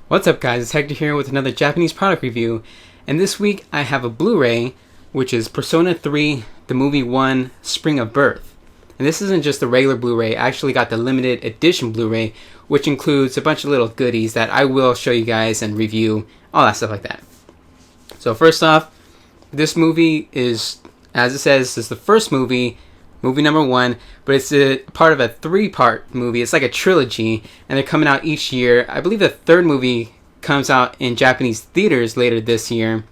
What's up guys, it's Hector here with another Japanese product review, and this week I have a Blu-ray which is Persona 3 The Movie 1 Spring of Birth. And this isn't just the regular Blu-ray, I actually got the limited edition Blu-ray, which includes a bunch of little goodies that I will show you guys and review, all that stuff like that. So first off, this movie is, as it says, is the first movie number 1, but it's a part of a 3-part movie. It's like a trilogy, and they're coming out each year. I believe the third movie comes out in Japanese theaters later this year,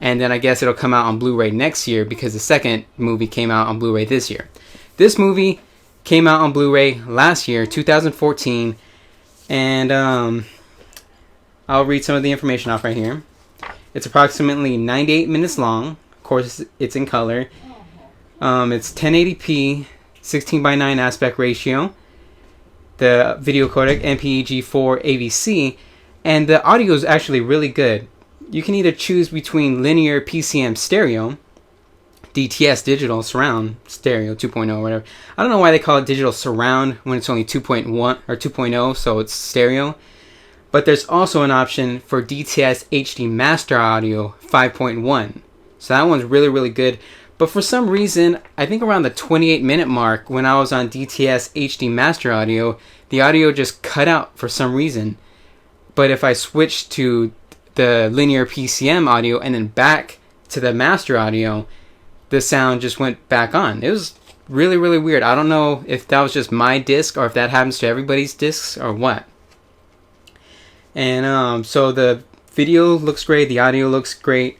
and then I guess it'll come out on Blu-ray next year because the second movie came out on Blu-ray this year. This movie came out on Blu-ray last year, 2014, and I'll read some of the information off right here. It's approximately 98 minutes long. Of course, it's in color. It's 1080p, 16:9 aspect ratio, the video codec MPEG-4 AVC, and the audio is actually really good. You can either choose between linear PCM stereo, DTS digital surround stereo 2.0 or whatever. I don't know why they call it digital surround when it's only 2.1 or 2.0, so it's stereo. But there's also an option for DTS HD master audio 5.1. So that one's really good. But for some reason, I think around the 28-minute mark, when I was on DTS HD Master Audio, the audio just cut out for some reason. But if I switched to the linear PCM audio and then back to the Master Audio, the sound just went back on. It was really weird. I don't know if that was just my disc or if that happens to everybody's discs or what. And so the video looks great, the audio looks great.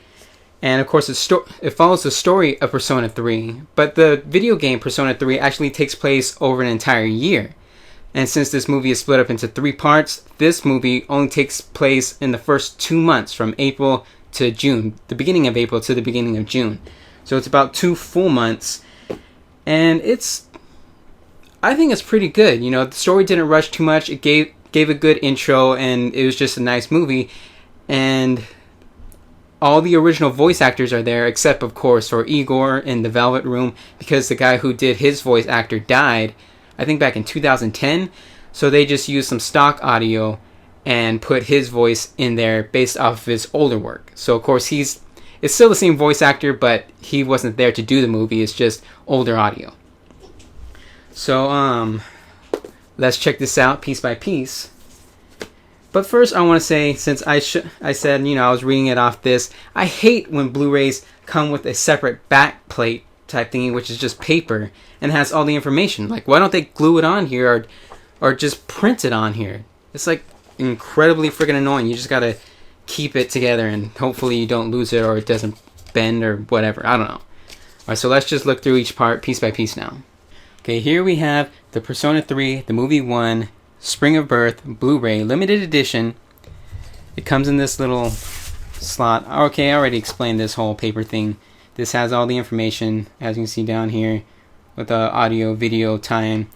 And of course, it follows the story of Persona 3, but the video game Persona 3 actually takes place over an entire year. And since this movie is split up into 3 parts, this movie only takes place in the first 2 months, from April to June, the beginning of April to the beginning of June. So it's about 2 full months, and I think it's pretty good. You know, the story didn't rush too much. It gave a good intro, and it was just a nice movie, and all the original voice actors are there, except of course for Igor in the Velvet Room, because the guy who did his voice actor died, I think back in 2010. So they just used some stock audio and put his voice in there based off of his older work. So of course it's still the same voice actor, but he wasn't there to do the movie. It's just older audio. So let's check this out piece by piece. But first, I want to say, since I said, you know, I was reading it off this, I hate when Blu-rays come with a separate back plate type thingy, which is just paper and has all the information. Like, why don't they glue it on here or just print it on here? It's like incredibly freaking annoying. You just gotta keep it together and hopefully you don't lose it or it doesn't bend or whatever. I don't know. Alright, so let's just look through each part piece by piece now. Okay, here we have the Persona 3, the movie 1, Spring of Birth Blu-ray limited edition. It comes in this little slot. Okay, I already explained this whole paper thing. This has all the information, as you can see down here, with the audio, video, time,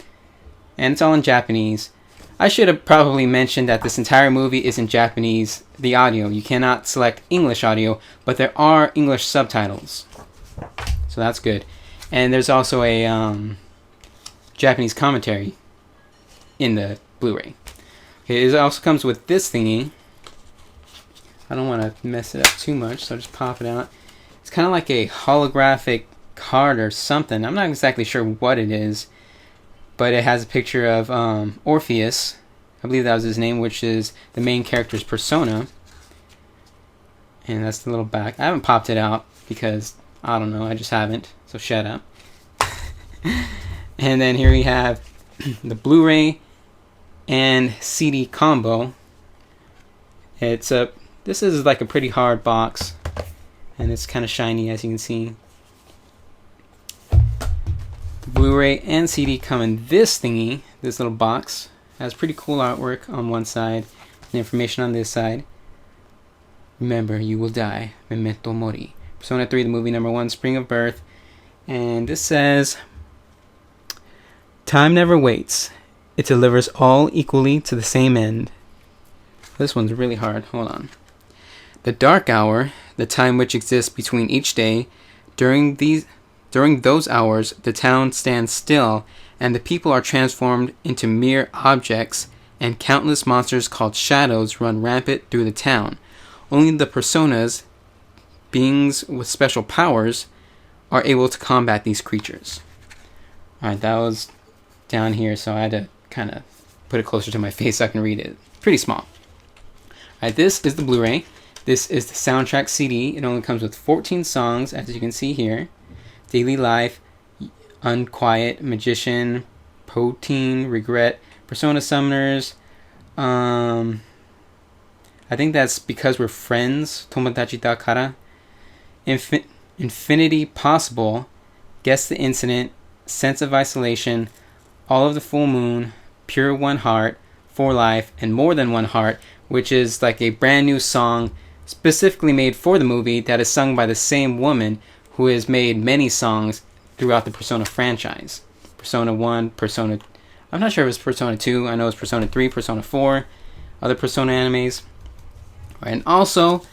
and it's all in Japanese. I should have probably mentioned that this entire movie is in Japanese, the audio. You cannot select English audio, but there are English subtitles, so that's good. And there's also a Japanese commentary in the Blu-ray. Okay, it also comes with this thingy. I don't want to mess it up too much, so I'll just pop it out. It's kind of like a holographic card or something. I'm not exactly sure what it is, but it has a picture of Orpheus. I believe that was his name, which is the main character's persona. And that's the little back. I haven't popped it out because, I don't know, I just haven't, so shut up. And then here we have the Blu-ray and CD combo. This is like a pretty hard box, and it's kind of shiny, as you can see. The Blu-ray and CD come in this thingy, this little box. It has pretty cool artwork on one side and information on this side. Remember, you will die. Memento mori. Persona 3, the movie number 1, Spring of Birth. And this says, time never waits. It delivers all equally to the same end. This one's really hard. Hold on. The dark hour, the time which exists between each day, during those hours, the town stands still, and the people are transformed into mere objects and countless monsters called shadows run rampant through the town. Only the personas, beings with special powers, are able to combat these creatures. Alright, that was down here, so I had to kind of put it closer to my face so I can read it. Pretty small. Alright, this is the Blu-ray. This is the soundtrack CD. It only comes with 14 songs, as you can see here. Daily Life, Unquiet, Magician, Protein, Regret, Persona Summoners. I think that's Because We're Friends, Tomodachi da Kara. Infinity Possible, Guess the Incident, Sense of Isolation, All of the Full Moon, Pure One Heart, For Life, and More Than One Heart, which is like a brand new song specifically made for the movie that is sung by the same woman who has made many songs throughout the Persona franchise. Persona 1, Persona... I'm not sure if it's Persona 2. I know it's Persona 3, Persona 4, other Persona animes. Right, and also,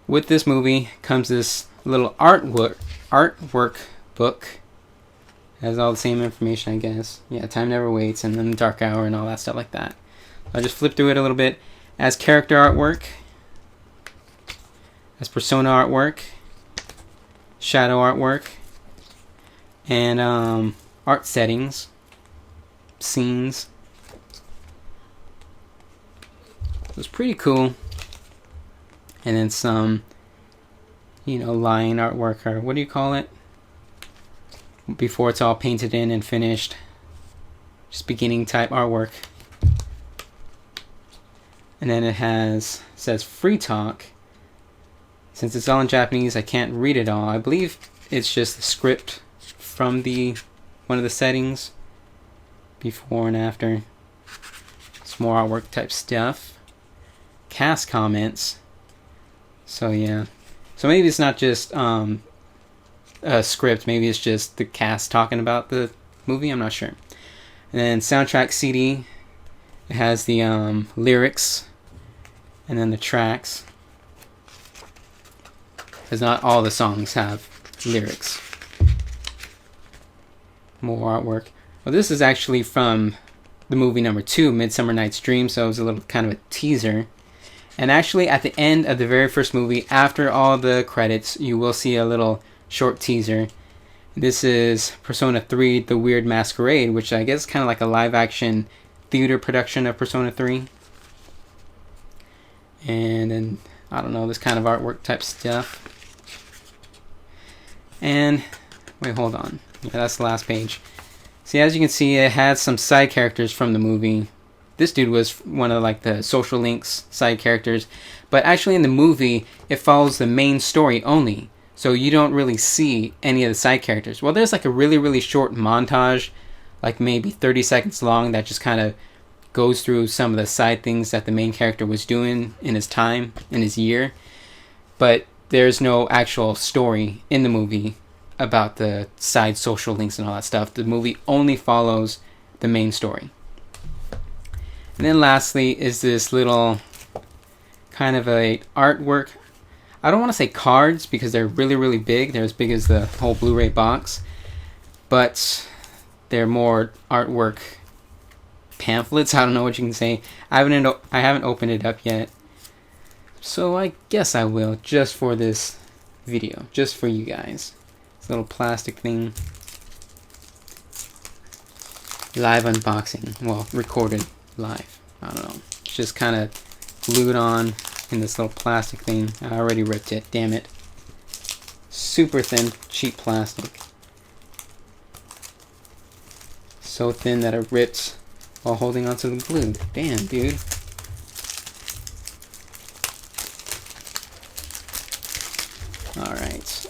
with this movie comes this little artwork book. It has all the same information, I guess. Yeah, Time Never Waits, and then the Dark Hour, and all that stuff like that. I'll just flip through it a little bit. As character artwork, as persona artwork, shadow artwork, and art settings, scenes. It was pretty cool. And then some, line artwork, or what do you call it? Before it's all painted in and finished. Just beginning type artwork. And then it says free talk. Since it's all in Japanese, I can't read it all. I believe it's just the script from one of the settings. Before and after. Some more artwork type stuff. Cast comments. So yeah. So maybe it's not just a script. Maybe it's just the cast talking about the movie. I'm not sure. And then soundtrack CD. It has the lyrics. And then the tracks. Because not all the songs have lyrics. More artwork. Well, this is actually from the movie number 2, Midsummer Night's Dream. So it was a little kind of a teaser. And actually, at the end of the very first movie, after all the credits, you will see a little short teaser. This is Persona 3, The Weird Masquerade, which I guess is kind of like a live-action theater production of Persona 3. And then, I don't know, this kind of artwork type stuff. And, wait, hold on. Yeah, that's the last page. See, as you can see, it had some side characters from the movie. This dude was one of like the Social Links side characters. But actually in the movie, it follows the main story only. So you don't really see any of the side characters. Well, there's like a really, really short montage, like maybe 30 seconds long, that just kind of goes through some of the side things that the main character was doing in his time, in his year. But there's no actual story in the movie about the side social links and all that stuff. The movie only follows the main story. And then lastly is this little kind of a artwork. I don't want to say cards because they're really, really big. They're as big as the whole Blu-ray box. But they're more artwork pamphlets. I don't know what you can say. I haven't opened it up yet. So I guess I will, just for this video. Just for you guys. This little plastic thing. Live unboxing. Well, recorded live. I don't know. It's just kind of glued on in this little plastic thing. I already ripped it. Damn it. Super thin, cheap plastic. So thin that it rips while holding onto the glue. Damn, dude. Alright.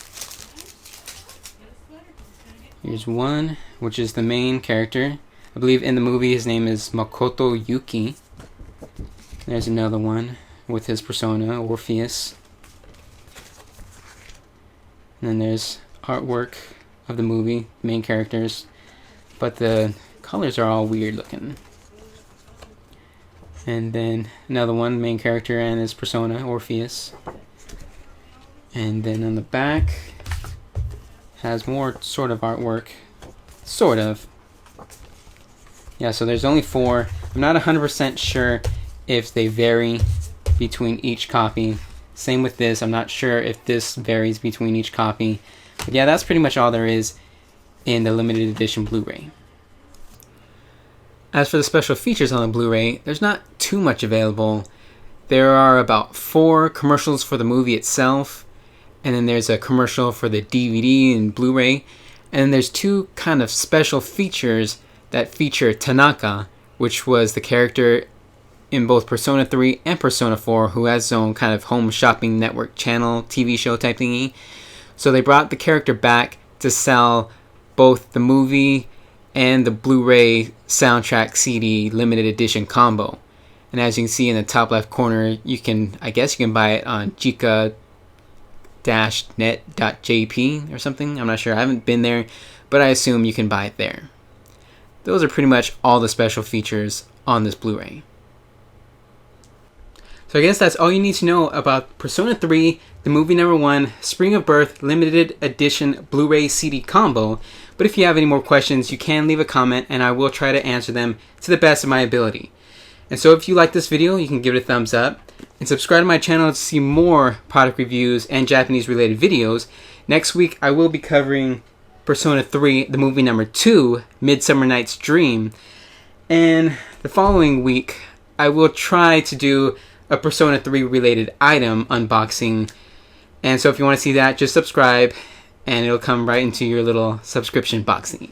Here's one, which is the main character. I believe in the movie his name is Makoto Yuki. There's another one with his persona, Orpheus. And then there's artwork of the movie, main characters. But the colors are all weird looking. And then another one, main character and his persona, Orpheus. And then on the back has more sort of artwork. Sort of. Yeah, so there's only 4. I'm not 100% sure if they vary between each copy. Same with this. I'm not sure if this varies between each copy. But yeah, that's pretty much all there is in the limited edition Blu-ray. As for the special features on the Blu-ray, there's not too much available. There are about 4 commercials for the movie itself, and then there's a commercial for the DVD and Blu-ray, and then there's 2 kind of special features that feature Tanaka, which was the character in both Persona 3 and Persona 4, who has his own kind of home shopping network channel, TV show type thingy. So they brought the character back to sell both the movie and the Blu-ray soundtrack CD limited edition combo. And as you can see in the top left corner, I guess you can buy it on jika-net.jp or something. I'm not sure. I haven't been there, but I assume you can buy it there. Those are pretty much all the special features on this Blu-ray. So I guess that's all you need to know about Persona 3, the movie number 1, Spring of Birth limited edition Blu-ray CD combo. But if you have any more questions, you can leave a comment and I will try to answer them to the best of my ability. And so if you like this video, you can give it a thumbs up and subscribe to my channel to see more product reviews and Japanese related videos. Next week I will be covering Persona 3, the movie number 2, Midsummer Night's Dream. And the following week I will try to do a Persona 3 related item unboxing. And so if you want to see that, just subscribe and it'll come right into your little subscription box thingy.